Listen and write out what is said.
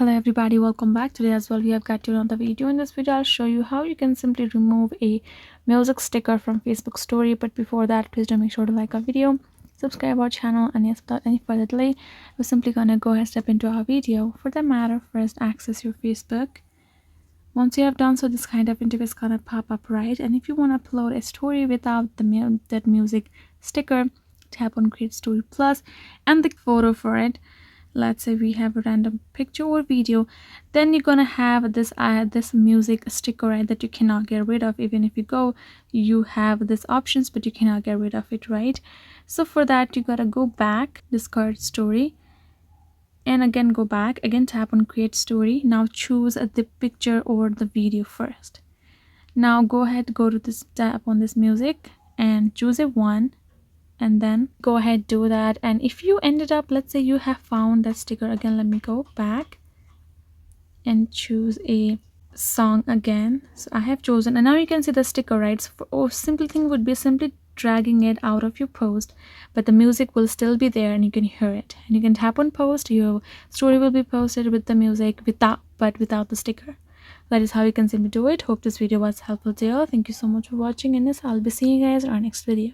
Hello everybody, welcome back. Today as well we have got to another video. In this video I'll show you how you can simply remove a music sticker from Facebook story. But before that, please do make sure to like our video, subscribe our channel, and yes, without any further delay, we're simply gonna go ahead and step into our video. For that matter, first access your Facebook. Once you have done so, this kind of interface gonna pop up, right? And if you want to upload a story without that music sticker, tap on create story plus and the photo for it. Let's say we have a random picture or video, then you're gonna have this music sticker, right, that you cannot get rid of. Even if you go, you have these options, but you cannot get rid of it, right? So for that, you gotta go back, discard story, and again go back, again tap on create story. Now choose the picture or the video first. Now go ahead, go to this, tap on this music and choose a one, and then go ahead, do that. And if you ended up, let's say you have found that sticker, again let me go back and choose a song again. So I have chosen, and now you can see the sticker, right? So simple thing would be simply dragging it out of your post, but the music will still be there and you can hear it, and you can tap on post. Your story will be posted with the music without the sticker. That is how you can simply do it. Hope this video was helpful to you. Thank you so much for watching, and yes, I'll be seeing you guys in our next video.